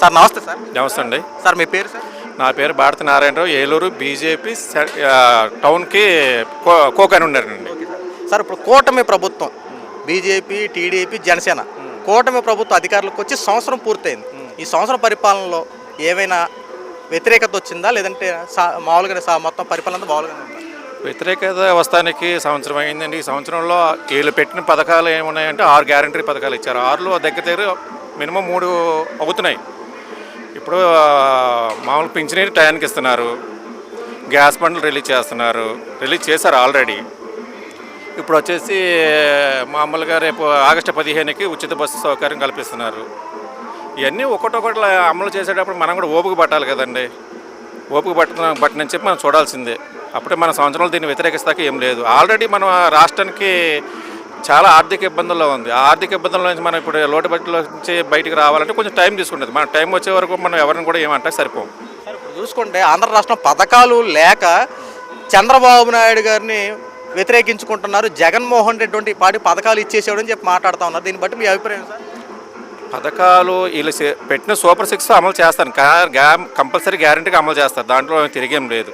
Sir నమస్తే sir. నమస్తే అండి. సార్ మీ పేరు సార్? నా పేరు భారత నారాయణరావు, ఏలూరు బీజేపీ టౌన్కి కోకని ఉన్నారండి. సార్ ఇప్పుడు కూటమి ప్రభుత్వం బీజేపీ, టీడీపీ, జనసేన కూటమి ప్రభుత్వం అధికారులకు వచ్చి సంవత్సరం పూర్తయింది. ఈ సంవత్సరం పరిపాలనలో ఏమైనా వ్యతిరేకత వచ్చిందా, లేదంటే మామూలుగా మొత్తం పరిపాలన మామూలుగానే ఉందా? వ్యతిరేకత వస్తానికి సంవత్సరం అయిందండి. ఈ సంవత్సరంలో వీళ్ళు పెట్టిన పథకాలు ఏమున్నాయంటే 6 గ్యారంటీ పథకాలు ఇచ్చారు. 6లో దగ్గర మినిమం 3 అవుతున్నాయి. ఇప్పుడు మామూలు పింఛనీరు టయానికి ఇస్తున్నారు, గ్యాస్ బండ్లు రిలీజ్ చేశారు ఆల్రెడీ. ఇప్పుడు వచ్చేసి మామూలుగా రేపు ఆగస్టు 15కి ఉచిత బస్సు సౌకర్యం కల్పిస్తున్నారు. ఇవన్నీ ఒకటొకటి అమలు చేసేటప్పుడు మనం కూడా ఓపిక పట్టాలి కదండి. ఓపిక పట్టినని చెప్పి మనం చూడాల్సిందే. అప్పుడే మన సంవత్సరాలు దీన్ని వ్యతిరేకిస్తాక ఏం లేదు. ఆల్రెడీ మనం రాష్ట్రానికి చాలా ఆర్థిక ఇబ్బందుల్లో ఉంది. ఆ ఆర్థిక ఇబ్బందుల నుంచి మనం ఇప్పుడు లోటు బడ్జెట్లో నుంచి బయటికి రావాలంటే కొంచెం టైం తీసుకుంటుంది. మన టైం వచ్చే వరకు మనం ఎవరిని కూడా ఏమంటే సరిపోం. సార్ ఇప్పుడు చూసుకుంటే ఆంధ్ర రాష్ట్రం పథకాలు లేక చంద్రబాబు నాయుడు గారిని వ్యతిరేకించుకుంటున్నారు. జగన్మోహన్ రెడ్డి పార్టీ పథకాలు ఇచ్చేసేవాడని చెప్పి మాట్లాడుతూ ఉన్నారు. దీన్ని బట్టి మీ అభిప్రాయం సార్? పథకాలు వీళ్ళు పెట్టిన సూపర్ 6 అమలు చేస్తాను, కంపల్సరీ గ్యారంటీగా అమలు చేస్తారు. దాంట్లో తిరిగేం లేదు.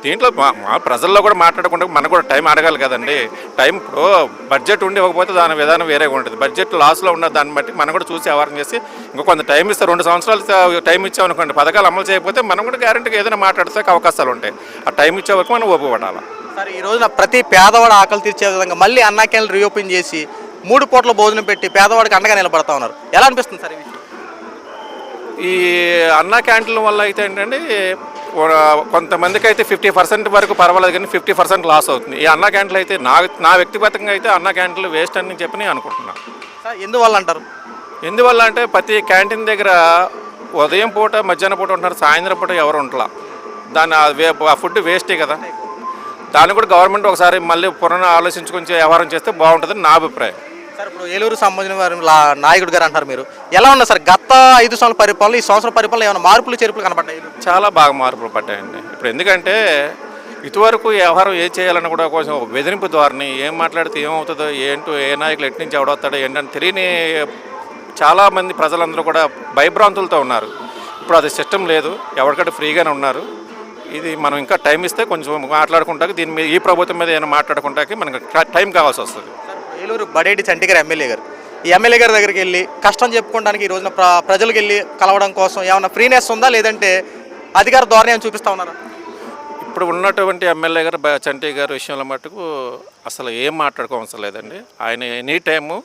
దీంట్లో మా ప్రజల్లో కూడా మాట్లాడకుండా మనకు కూడా టైం అడగాలి కదండి. టైం ఇప్పుడు బడ్జెట్ ఉండి ఇవ్వకపోతే దాని విధానం వేరేగా ఉంటుంది. బడ్జెట్ లాస్లో ఉన్న దాన్ని బట్టి మనం కూడా చూసి వ్యవహారం చేసి ఇంకా కొంత టైం ఇస్తే 2 సంవత్సరాలు టైం ఇచ్చామనుకోండి, పథకాలు అమలు చేయకపోతే మనం కూడా గ్యారంటీగా ఏదైనా మాట్లాడితే అవకాశాలు ఉంటాయి. ఆ టైం ఇచ్చే వరకు మనం ఒప్పుకోవడాలి. సార్ ఈ రోజున ప్రతి పేదవాడు ఆకలి తీర్చే విధంగా మళ్ళీ అన్నా క్యాంటీన్లు రీఓపెన్ చేసి 3 పూట్ల భోజనం పెట్టి పేదవాడికి అండగా నిలబడతా ఉన్నారు. ఎలా అనిపిస్తుంది సార్ ఈ విషయం? ఈ అన్నా క్యాంటీన్ల వల్ల అయితే ఏంటంటే కొంతమందికి అయితే 50% వరకు పర్వాలేదు, కానీ 50% లాస్ అవుతుంది. ఈ అన్నా క్యాంటీన్లు అయితే నా వ్యక్తిగతంగా అయితే అన్నా క్యాంటీన్లు వేస్ట్ అని చెప్పి నేను అనుకుంటున్నాను. సార్ ఎందువల్ల అంటారు? ఎందువల్ల అంటే ప్రతి క్యాంటీన్ దగ్గర ఉదయం పూట మధ్యాహ్నం పూట ఉంటున్నారు, సాయంత్రం పూట ఎవరు ఉంటలా. దాన్ని ఆ ఫుడ్ వేస్టే కదా. దాన్ని కూడా గవర్నమెంట్ ఒకసారి మళ్ళీ ఆలోచించుకొని వ్యవహారం చేస్తే బాగుంటుందని నా అభిప్రాయం. సార్ ఇప్పుడు ఏలూరు సంబంధించిన వారు నాయకుడు గారు అంటారు, మీరు ఎలా ఉన్నారు సార్? గత 5 సంవత్సరాల పరిపాలన, ఈ సంవత్సరం పరిపాలన ఏమైనా మార్పులు చేర్పులు కనపడ్డాయి? చాలా బాగా మార్పులు పడ్డాయండి. ఇప్పుడు ఎందుకంటే ఇటువరకు వ్యవహారం ఏం చేయాలన్నా కూడా కొంచెం బెదిరింపు ద్వారాని ఏం మాట్లాడితే ఏమవుతుందో, ఏంటో ఏ నాయకులు ఎటు నుంచి ఎవడొస్తాడో ఏంటని తెలియని చాలామంది ప్రజలందరూ కూడా భయభ్రాంతులతో ఉన్నారు. ఇప్పుడు అది సిస్టమ్ లేదు, ఎవరికంటే ఫ్రీగానే ఉన్నారు. ఇది మనం ఇంకా టైం ఇస్తే కొంచెం మాట్లాడుకుంటాకి దీని మీద, ఈ ప్రభుత్వం మీద ఏమైనా మాట్లాడుకుంటాకి మనకు టైం కావాల్సి వస్తుంది. ఏలూరు బడేటి చంటి గారు ఎమ్మెల్యే గారు, ఈ ఎమ్మెల్యే గారి దగ్గరికి వెళ్ళి కష్టం చెప్పుకోవడానికి ఈ రోజున ప్రజలకు వెళ్ళి కలవడం కోసం ఏమైనా ఫ్రీనెస్ ఉందా, లేదంటే అధికార ధోరణి ఏమైనా చూపిస్తా ఉన్నారా? ఇప్పుడు ఉన్నటువంటి ఎమ్మెల్యే గారు చంటి గారి విషయంలో మటుకు అసలు ఏం మాట్లాడుకోవసరం లేదండి. ఆయన ఎనీ టైము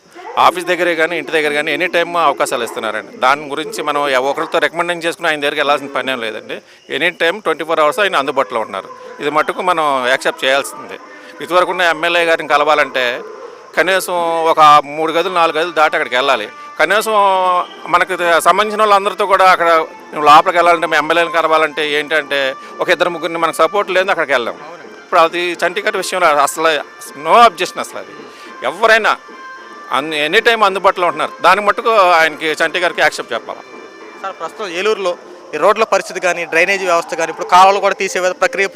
ఆఫీస్ దగ్గరే కానీ ఇంటి దగ్గర కానీ ఎనీ టైమ్ అవకాశాలు ఇస్తున్నారండి. దాని గురించి మనం ఒకరితో రికమెండింగ్ చేసుకుని ఆయన దగ్గరికి వెళ్ళాల్సిన పని ఏం లేదండి. ఎనీ టైం 24 అవర్స్ ఆయన అందుబాటులో ఉన్నారు. ఇది మటుకు మనం యాక్సెప్ట్ చేయాల్సిందే. ఇదివరకు ఉన్న ఎమ్మెల్యే గారిని కలవాలంటే కనీసం ఒక 3 గదులు 4 గదులు దాటి అక్కడికి వెళ్ళాలి. కనీసం మనకు సంబంధించిన వాళ్ళందరితో కూడా అక్కడ లోపలికి వెళ్ళాలంటే మేము ఎమ్మెల్యేని కలవాలంటే ఏంటంటే ఒక 2-3 మనకు సపోర్ట్ లేదు, అక్కడికి వెళ్ళాం. ఇప్పుడు అది చంటి గారి విషయంలో అసలు నో అబ్జెక్షన్. అసలు అది ఎవరైనా ఎనీ టైం అందుబాటులో ఉంటున్నారు. దాని మట్టుకు ఆయనకి చంటి గారికి యాక్సెప్ట్ చెప్పాలి. సార్ ప్రస్తుతం ఏలూరులో ఈ రోడ్ల పరిస్థితి కానీ, డ్రైనేజీ వ్యవస్థ కానీ, ఇప్పుడు కాలువలు కూడా తీసే ప్రక్రియ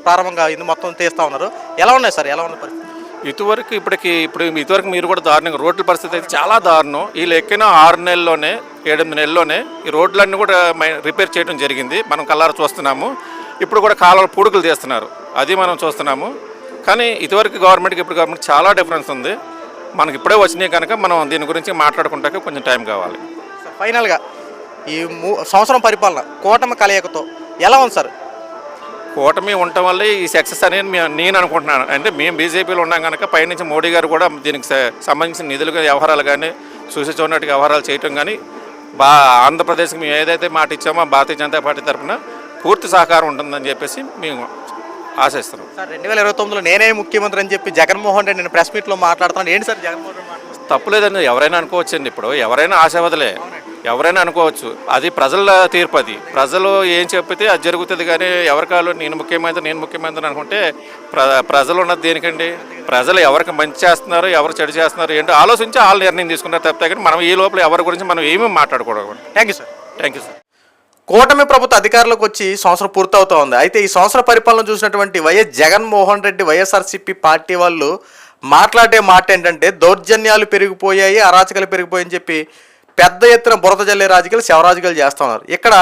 ప్రారంభంగా ఇది మొత్తం తీస్తూ ఉన్నారు. ఎలా ఉన్నాయి సార్? ఎలా ఉన్న పరిస్థితి? ఇటువరకు మీరు కూడా దారుణంగా రోడ్ల పరిస్థితి అయితే చాలా దారుణం. వీళ్ళు ఎక్కిన 6 నెలల్లోనే 7-8 నెలల్లోనే ఈ రోడ్లన్నీ కూడా రిపేర్ చేయడం జరిగింది. మనం కళ్ళారా చూస్తున్నాము. ఇప్పుడు కూడా కాలువలు పూడుకులు తీస్తున్నారు, అది మనం చూస్తున్నాము. కానీ ఇటువరకు గవర్నమెంట్కి ఇప్పుడు గవర్నమెంట్ చాలా డిఫరెన్స్ ఉంది. మనకి ఇప్పుడే వచ్చినాయి కనుక మనం దీని గురించి మాట్లాడుకుంటాక కొంచెం టైం కావాలి. ఫైనల్గా ఈ సంవత్సరం పరిపాలన కూటమి కలయికతో ఎలా ఉంది సార్? కూటమి ఉండటం వల్లే ఈ సక్సెస్ అనేది నేను అనుకుంటున్నాను. అంటే మేము బీజేపీలో ఉన్నాం కనుక పైనుంచి మోడీ గారు కూడా దీనికి సంబంధించిన నిధులు వ్యవహారాలు కానీ చూసి చూడనట్టుగా వ్యవహారాలు చేయటం కానీ ఆంధ్రప్రదేశ్కి మేము ఏదైతే మాట ఇచ్చామో భారతీయ జనతా పార్టీ తరఫున పూర్తి సహకారం ఉంటుందని చెప్పేసి మేము ఆశిస్తున్నాం. సార్ 2029లో నేనే ముఖ్యమంత్రి అని చెప్పి జగన్మోహన్ రెడ్డి నేను ప్రెస్ మీట్లో మాట్లాడుతున్నాను. ఏంటి సార్ జగన్మోహన్ రెడ్డి తప్పులేదండి, ఎవరైనా అనుకోవచ్చండి. ఇప్పుడు ఎవరైనా ఆశావదులే, ఎవరైనా అనుకోవచ్చు. అది ప్రజల తీర్పు. అది ప్రజలు ఏం చెప్పితే అది జరుగుతుంది. కానీ ఎవరికాలు నేను ముఖ్యమంత్రి అనుకుంటే ప్రజలు ఉన్నది దేనికండి? ప్రజలు ఎవరికి మంచి చేస్తున్నారు, ఎవరు చెడు చేస్తున్నారు ఏంటో ఆలోచించి వాళ్ళు నిర్ణయం తీసుకున్నారు తప్పితే కానీ మనం ఈ లోపల ఎవరి గురించి మనం ఏమీ మాట్లాడకూడదు. Thank you sir. Thank you sir. కూటమి ప్రభుత్వ అధికారులకు వచ్చి సంవత్సరం పూర్తవుతూ ఉంది. అయితే ఈ సంవత్సర పరిపాలన చూసినటువంటి వైఎస్ జగన్మోహన్ రెడ్డి వైఎస్ఆర్సీపీ పార్టీ వాళ్ళు మాట్లాడే మాట ఏంటంటే దౌర్జన్యాలు పెరిగిపోయాయి, అరాచకాలు పెరిగిపోయాయని చెప్పి పెద్ద ఎత్తున బురద జల్లే రాజకీయాలు శవరాజకీయాలు చేస్తూ ఉన్నారు. ఇక్కడ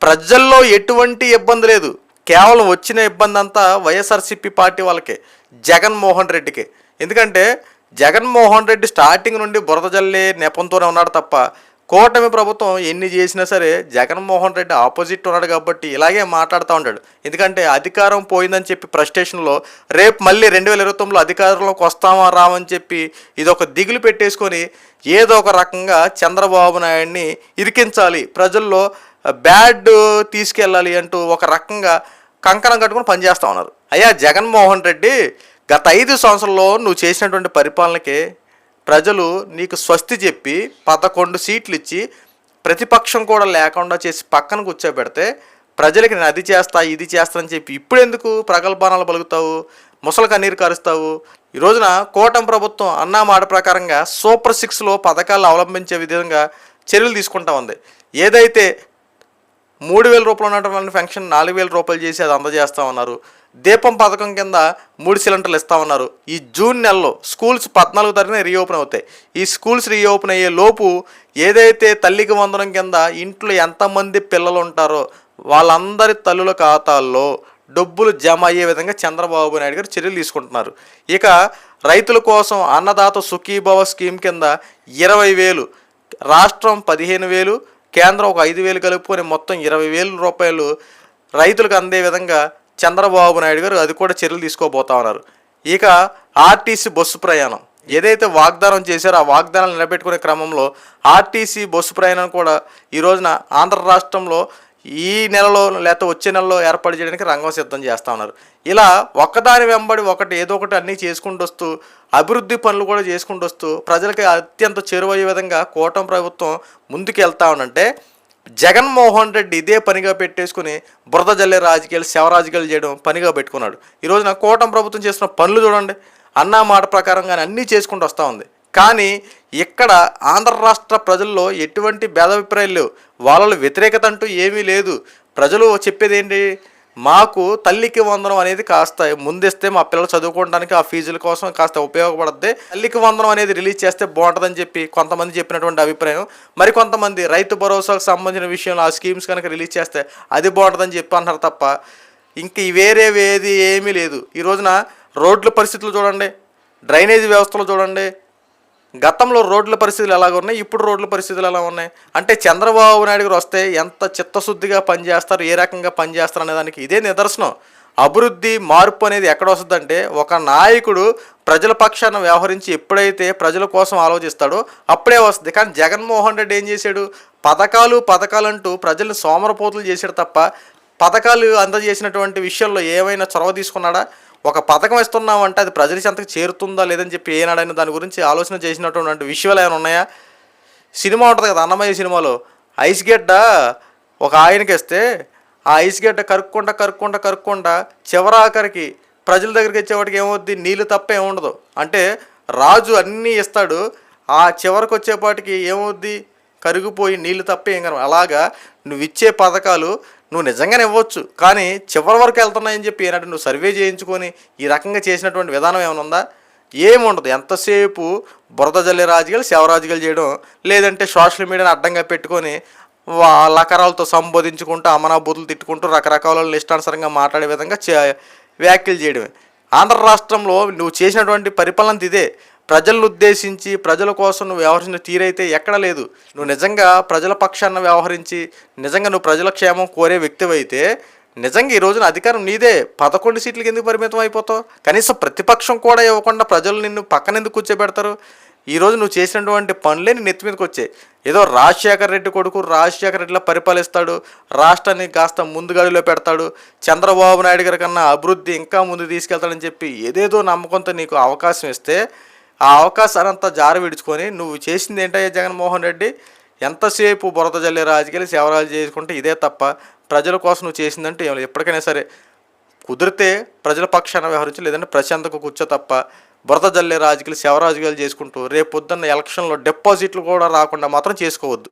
ప్రజల్లో ఎటువంటి ఇబ్బంది లేదు, కేవలం వచ్చిన ఇబ్బంది అంతా వైఎస్ఆర్సీపీ పార్టీ వాళ్ళకే, జగన్మోహన్ రెడ్డికి. ఎందుకంటే జగన్మోహన్ రెడ్డి స్టార్టింగ్ నుండి బురద జల్లే నెపంతోనే ఉన్నాడు తప్ప కూటమి ప్రభుత్వం ఎన్ని చేసినా సరే జగన్మోహన్ రెడ్డి ఆపోజిట్ ఉన్నాడు కాబట్టి ఇలాగే మాట్లాడుతూ ఉంటాడు. ఎందుకంటే అధికారం పోయిందని చెప్పి ఫ్రస్ట్రేషన్లో రేపు మళ్ళీ 2029లో అధికారంలోకి వస్తామా రామని చెప్పి ఇదొక దిగులు పెట్టేసుకొని ఏదో ఒక రకంగా చంద్రబాబు నాయుడిని ఇరికించాలి, ప్రజల్లో బ్యాడ్ తీసుకెళ్ళాలి అంటూ ఒక రకంగా కంకణం కట్టుకుని పనిచేస్తూ ఉన్నారు. అయ్యా జగన్మోహన్ రెడ్డి, గత 5 సంవత్సరాల్లో నువ్వు చేసినటువంటి పరిపాలనకి ప్రజలు నీకు స్వస్తి చెప్పి 11 సీట్లు ఇచ్చి ప్రతిపక్షం కూడా లేకుండా చేసి పక్కన కూర్చోబెడితే ప్రజలకి నేను అది చేస్తా ఇది చేస్తానని చెప్పి ఇప్పుడు ఎందుకు ప్రగల్భానాలు పలుకుతావు, ముసలి కన్నీరు కారుస్తావు? ఈ రోజున కూటమి ప్రభుత్వం అన్న మాట ప్రకారంగా సూపర్ 6లో పథకాలు అవలంబించే విధంగా చర్యలు తీసుకుంటా ఉంది. ఏదైతే 3,000 రూపాయలు ఉన్నటువంటి పెన్షన్ 4,000 రూపాయలు చేసి అది అందజేస్తా ఉన్నారు. దీపం పథకం కింద 3 సిలిండర్లు ఇస్తామన్నారు. ఈ జూన్ నెలలో స్కూల్స్ 14 తారీఖున రీఓపెన్ అవుతాయి. ఈ స్కూల్స్ రీఓపెన్ అయ్యే లోపు ఏదైతే తల్లికి వందనం కింద ఇంట్లో ఎంతమంది పిల్లలు ఉంటారో వాళ్ళందరి తల్లుల ఖాతాల్లో డబ్బులు జమ అయ్యే విధంగా చంద్రబాబు నాయుడు గారు చర్యలు తీసుకుంటున్నారు. ఇక రైతుల కోసం అన్నదాత సుఖీభవ స్కీమ్ కింద 20,000, రాష్ట్రం 15,000, కేంద్రం ఒక 5,000 కలుపుకొని మొత్తం 20,000 రూపాయలు రైతులకు అందే విధంగా చంద్రబాబు నాయుడు గారు అది కూడా చర్యలు తీసుకోబోతా ఉన్నారు. ఇక ఆర్టీసీ బస్సు ప్రయాణం ఏదైతే వాగ్దానం చేశారో ఆ వాగ్దానాలు నిలబెట్టుకునే క్రమంలో ఆర్టీసీ బస్సు ప్రయాణం కూడా ఈ రోజున ఆంధ్ర రాష్ట్రంలో ఈ నెలలో లేకపోతే వచ్చే నెలలో ఏర్పాటు చేయడానికి రంగం సిద్ధం చేస్తూ ఉన్నారు. ఇలా ఒక్కదాని వెంబడి ఒకటి ఏదో ఒకటి అన్నీ చేసుకుంటూ వస్తూ అభివృద్ధి పనులు కూడా చేసుకుంటూ వస్తూ ప్రజలకి అత్యంత చేరువయ్యే విధంగా కూటమి ప్రభుత్వం ముందుకు వెళ్తా ఉందంటే జగన్మోహన్ రెడ్డి ఇదే పనిగా పెట్టేసుకుని బురద జల్లే రాజకీయాలు శవరాజకీయాలు చేయడం పనిగా పెట్టుకున్నాడు. ఈ రోజున కూటమి ప్రభుత్వం చేస్తున్న పనులు చూడండి, అన్నా మాట ప్రకారంగానే అన్నీ చేసుకుంటూ వస్తూ ఉంది. కానీ ఇక్కడ ఆంధ్ర రాష్ట్ర ప్రజల్లో ఎటువంటి భేదాభిప్రాయాలు లేవు, వాళ్ళ వ్యతిరేకత అంటూ ఏమీ లేదు. ప్రజలు చెప్పేది ఏంటి, మాకు తల్లికి వందనం అనేది కాస్త ముందిస్తే మా పిల్లలు చదువుకోవడానికి ఆ ఫీజుల కోసం కాస్త ఉపయోగపడుద్ది, తల్లికి వందనం అనేది రిలీజ్ చేస్తే బాగుంటుందని చెప్పి కొంతమంది చెప్పినటువంటి అభిప్రాయం. మరి కొంతమంది రైతు భరోసాకు సంబంధించిన విషయంలో ఆ స్కీమ్స్ కనుక రిలీజ్ చేస్తే అది బాగుంటుందని చెప్పి అంటారు తప్ప ఇంక వేరేది ఏమీ లేదు. ఈ రోజున రోడ్ల పరిస్థితులు చూడండి, డ్రైనేజీ వ్యవస్థలు చూడండి, గతంలో రోడ్ల పరిస్థితులు ఎలాగ ఉన్నాయి, ఇప్పుడు రోడ్ల పరిస్థితులు ఎలా ఉన్నాయి అంటే చంద్రబాబు నాయుడు గారు వస్తే ఎంత చిత్తశుద్ధిగా పనిచేస్తారు, ఏ రకంగా పనిచేస్తారు అనే దానికి ఇదే నిదర్శనం. అభివృద్ధి మార్పు అనేది ఎక్కడ వస్తుందంటే ఒక నాయకుడు ప్రజల పక్షాన వ్యవహరించి ఎప్పుడైతే ప్రజల కోసం ఆలోచిస్తాడో అప్పుడే వస్తుంది. కానీ జగన్మోహన్ రెడ్డి ఏం చేశాడు, పథకాలు అంటూ ప్రజల్ని సోమరపోతులు చేశాడు తప్ప పథకాలు అందజేసినటువంటి విషయంలో ఏమైనా చొరవ తీసుకున్నాడా? ఒక పథకం ఇస్తున్నామంటే అది ప్రజల చెంతకు చేరుతుందా లేదని చెప్పి ఏనాడైనా దాని గురించి ఆలోచన చేసినటువంటి విషయాలు ఏమైనా ఉన్నాయా? సినిమా ఉంటుంది కదా, అన్నమయ్య సినిమాలో ఐస్ గడ్డ ఒక ఆయనకి ఇస్తే ఆ ఐస్ గడ్డ కరుక్కుంటా చివరాఖరికి ప్రజల దగ్గరికి వచ్చేవాటికి ఏమవుద్ది, నీళ్ళు తప్ప ఏముండదు. అంటే రాజు అన్నీ ఇస్తాడు, ఆ చివరికి వచ్చేపాటికి ఏమవుద్ది, కరిగిపోయి నీళ్ళు తప్ప ఏం కన. అలాగా నువ్వు ఇచ్చే పథకాలు నువ్వు నిజంగానే ఇవ్వచ్చు, కానీ చివరి వరకు వెళ్తున్నాయని చెప్పి ఏంటంటే నువ్వు సర్వే చేయించుకొని ఈ రకంగా చేసినటువంటి విధానం ఏమైనా ఉందా? ఏముండదు. ఎంతసేపు బురద జల్లే రాజకీయాలు శవరాజకీయాలు చేయడం, లేదంటే సోషల్ మీడియాని అడ్డంగా పెట్టుకొని లకరాలతో సంబోధించుకుంటూ అమనాబూతులు తిట్టుకుంటూ రకరకాల ఇష్టానుసారంగా మాట్లాడే విధంగా వ్యాఖ్యలు చేయడమే. ఆంధ్ర రాష్ట్రంలో నువ్వు చేసినటువంటి పరిపాలన ఇదే. ప్రజలను ఉద్దేశించి ప్రజల కోసం నువ్వు వ్యవహరించిన తీరైతే ఎక్కడ లేదు. నువ్వు నిజంగా ప్రజల పక్షాన వ్యవహరించి నిజంగా నువ్వు ప్రజల క్షేమం కోరే వ్యక్తివైతే నిజంగా ఈ రోజున అధికారం నీదే. 11 సీట్లకి ఎందుకు పరిమితం అయిపోతావు? కనీసం ప్రతిపక్షం కూడా ఇవ్వకుండా ప్రజలు నిన్ను పక్కన ఎందుకు కూర్చోబెడతారు? ఈరోజు నువ్వు చేసినటువంటి పనులే నీ నెత్తి మీదకి వచ్చాయి. ఏదో రాజశేఖర రెడ్డి కొడుకు రాజశేఖర రెడ్డిలా పరిపాలిస్తాడు, రాష్ట్రాన్ని కాస్త ముందుగాడిలో పెడతాడు, చంద్రబాబు నాయుడు గారి కన్నా అభివృద్ధి ఇంకా ముందు తీసుకెళ్తాడని చెప్పి ఏదేదో నమ్మకంతో నీకు అవకాశం ఇస్తే ఆ అవకాశాన్ని అంతా జార విడుచుకొని నువ్వు చేసింది ఏంటయ్యా జగన్మోహన్ రెడ్డి? ఎంతసేపు బురద జల్లే రాజకీయాలు సేవరాలు చేసుకుంటే ఇదే తప్ప ప్రజల కోసం నువ్వు చేసిందంటే ఏం లేదు. ఎప్పటికైనా సరే కుదిరితే ప్రజల పక్షాన వ్యవహరించి, లేదంటే ప్రశాంతంగా కూర్చో తప్ప బురద జల్లే రాజకీయాలు శవరాజకీయాలు చేసుకుంటూ రేపు పొద్దున్న ఎలక్షన్లో డిపాజిట్లు కూడా రాకుండా మాత్రం చేసుకోవద్దు.